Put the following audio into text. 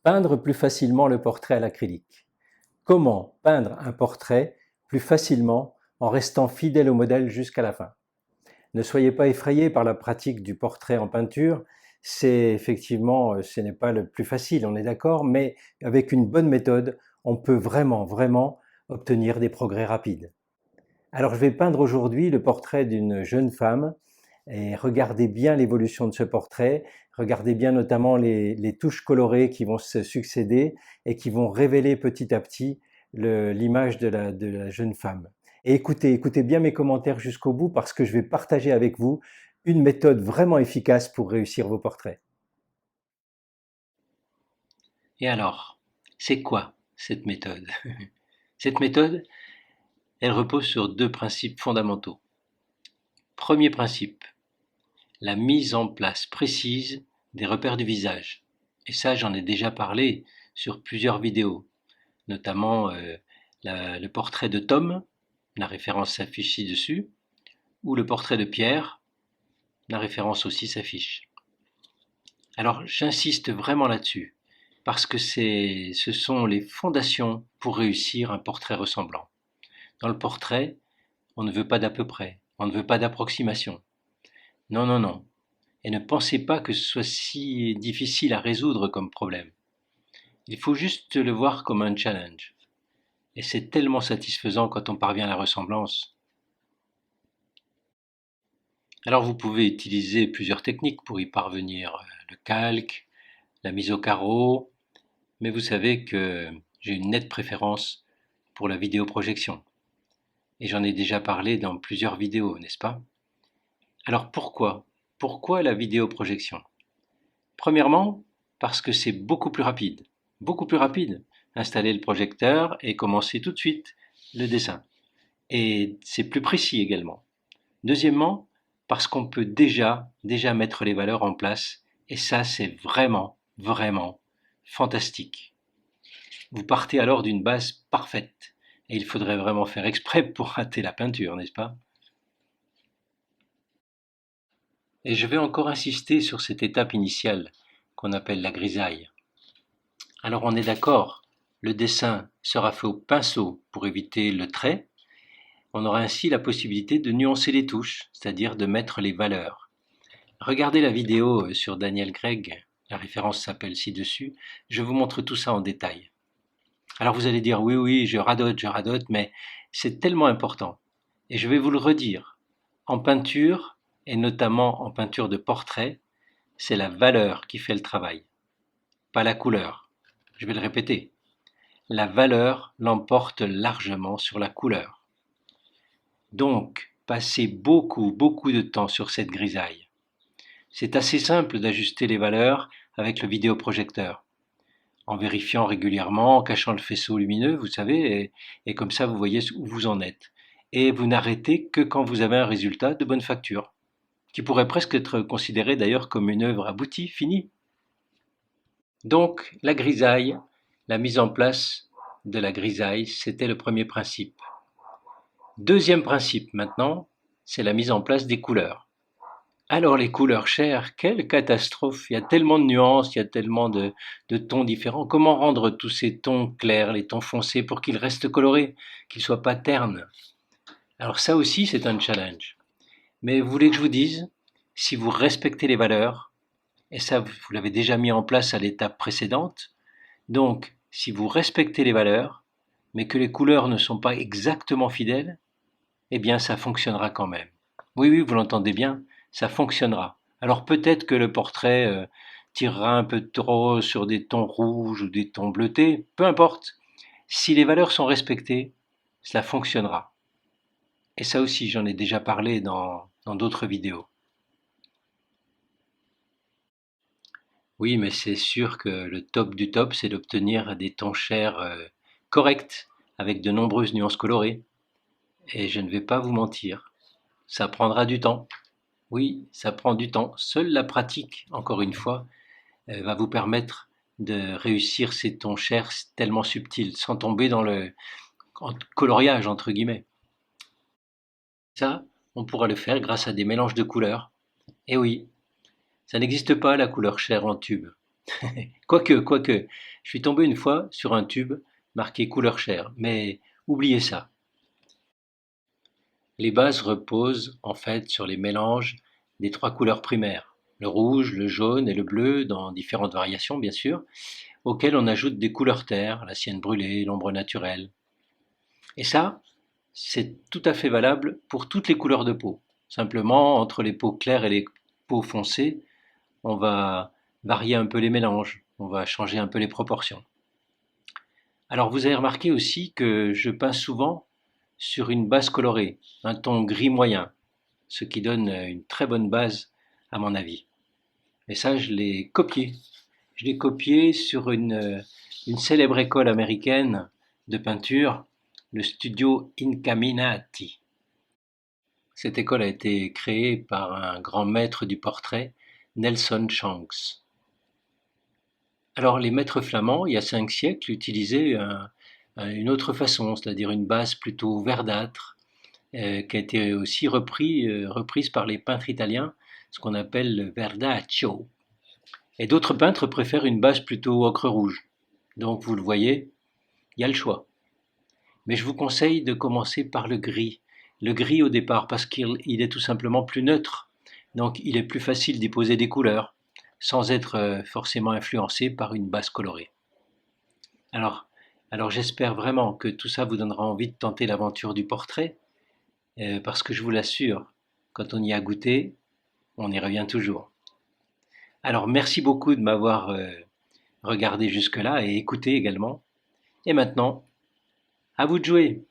Peindre plus facilement le portrait à l'acrylique. Comment peindre un portrait plus facilement en restant fidèle au modèle jusqu'à la fin? Ne soyez pas effrayés par la pratique du portrait en peinture. C'est effectivement, ce n'est pas le plus facile, on est d'accord, mais avec une bonne méthode, on peut vraiment obtenir des progrès rapides. Alors je vais peindre aujourd'hui le portrait d'une jeune femme et regardez bien l'évolution de ce portrait, regardez bien notamment les touches colorées qui vont se succéder et qui vont révéler petit à petit l'image de la jeune femme. Et écoutez bien mes commentaires jusqu'au bout parce que je vais partager avec vous une méthode vraiment efficace pour réussir vos portraits. Et alors, c'est quoi cette méthode? Cette méthode, elle repose sur deux principes fondamentaux. Premier principe, la mise en place précise des repères du visage. Et ça, j'en ai déjà parlé sur plusieurs vidéos, notamment le portrait de Tom, la référence s'affiche ci-dessus, ou le portrait de Pierre, la référence aussi s'affiche. Alors j'insiste vraiment là-dessus, parce que ce sont les fondations pour réussir un portrait ressemblant. Dans le portrait, on ne veut pas d'à peu près, on ne veut pas d'approximation. Non, non, non. Et ne pensez pas que ce soit si difficile à résoudre comme problème. Il faut juste le voir comme un challenge. Et c'est tellement satisfaisant quand on parvient à la ressemblance. Alors vous pouvez utiliser plusieurs techniques pour y parvenir. Le calque, la mise au carreau, mais vous savez que j'ai une nette préférence pour la vidéoprojection. Et j'en ai déjà parlé dans plusieurs vidéos, n'est-ce pas? Alors pourquoi? Pourquoi la vidéoprojection? Premièrement, parce que c'est beaucoup plus rapide. Beaucoup plus rapide. Installer le projecteur et commencer tout de suite le dessin. Et c'est plus précis également. Deuxièmement, parce qu'on peut déjà mettre les valeurs en place. Et ça, c'est vraiment fantastique. Vous partez alors d'une base parfaite. Et il faudrait vraiment faire exprès pour rater la peinture, n'est-ce pas? Et je vais encore insister sur cette étape initiale qu'on appelle la grisaille. Alors on est d'accord, le dessin sera fait au pinceau pour éviter le trait. On aura ainsi la possibilité de nuancer les touches, c'est-à-dire de mettre les valeurs. Regardez la vidéo sur Daniel Craig, la référence s'appelle ci-dessus, je vous montre tout ça en détail. Alors vous allez dire oui, je radote, mais c'est tellement important. Et je vais vous le redire, en peinture, et notamment en peinture de portrait, c'est la valeur qui fait le travail, pas la couleur. Je vais le répéter. La valeur l'emporte largement sur la couleur. Donc, passez beaucoup de temps sur cette grisaille. C'est assez simple d'ajuster les valeurs avec le vidéoprojecteur, en vérifiant régulièrement, en cachant le faisceau lumineux, vous savez, et comme ça vous voyez où vous en êtes. Et vous n'arrêtez que quand vous avez un résultat de bonne facture, qui pourrait presque être considéré d'ailleurs comme une œuvre aboutie, finie. Donc, la grisaille, la mise en place de la grisaille, c'était le premier principe. Deuxième principe maintenant, c'est la mise en place des couleurs. Alors les couleurs chères, quelle catastrophe! Il y a tellement de nuances, il y a tellement de tons différents. Comment rendre tous ces tons clairs, les tons foncés, pour qu'ils restent colorés, qu'ils ne soient pas ternes? Alors ça aussi, c'est un challenge. Mais vous voulez que je vous dise, si vous respectez les valeurs, et ça vous l'avez déjà mis en place à l'étape précédente, donc si vous respectez les valeurs, mais que les couleurs ne sont pas exactement fidèles, eh bien ça fonctionnera quand même. Oui, vous l'entendez bien, ça fonctionnera. Alors peut-être que le portrait tirera un peu trop sur des tons rouges ou des tons bleutés, peu importe. Si les valeurs sont respectées, cela fonctionnera. Et ça aussi, j'en ai déjà parlé dans d'autres vidéos. Oui, mais c'est sûr que le top du top, c'est d'obtenir des tons chers corrects, avec de nombreuses nuances colorées. Et je ne vais pas vous mentir, ça prendra du temps. Oui, ça prend du temps. Seule la pratique, encore une fois, va vous permettre de réussir ces tons chers tellement subtils, sans tomber dans le coloriage, entre guillemets. Ça, on pourra le faire grâce à des mélanges de couleurs. Et oui, ça n'existe pas la couleur chair en tube. Quoique, Je suis tombé une fois sur un tube marqué couleur chair, mais oubliez ça. Les bases reposent en fait sur les mélanges des trois couleurs primaires, le rouge, le jaune et le bleu dans différentes variations bien sûr, auxquelles on ajoute des couleurs terre, la sienne brûlée, l'ombre naturelle. Et ça, c'est tout à fait valable pour toutes les couleurs de peau. Simplement, entre les peaux claires et les peaux foncées, on va varier un peu les mélanges, on va changer un peu les proportions. Alors vous avez remarqué aussi que je peins souvent sur une base colorée, un ton gris moyen, ce qui donne une très bonne base à mon avis. Et ça, je l'ai copié. Je l'ai copié sur une célèbre école américaine de peinture, le studio Incaminati. Cette école a été créée par un grand maître du portrait, Nelson Shanks. Alors les maîtres flamands, il y a 5 siècles, utilisaient une autre façon, c'est-à-dire une base plutôt verdâtre, qui a été aussi reprise par les peintres italiens, ce qu'on appelle le verdaccio. Et d'autres peintres préfèrent une base plutôt ocre rouge. Donc vous le voyez, il y a le choix. Mais je vous conseille de commencer par le gris. Le gris au départ, parce qu'il est tout simplement plus neutre. Donc il est plus facile d'y poser des couleurs, sans être forcément influencé par une base colorée. Alors, alors j'espère vraiment que tout ça vous donnera envie de tenter l'aventure du portrait, parce que je vous l'assure, quand on y a goûté, on y revient toujours. Alors merci beaucoup de m'avoir regardé jusque-là et écouté également. Et maintenant, à vous de jouer!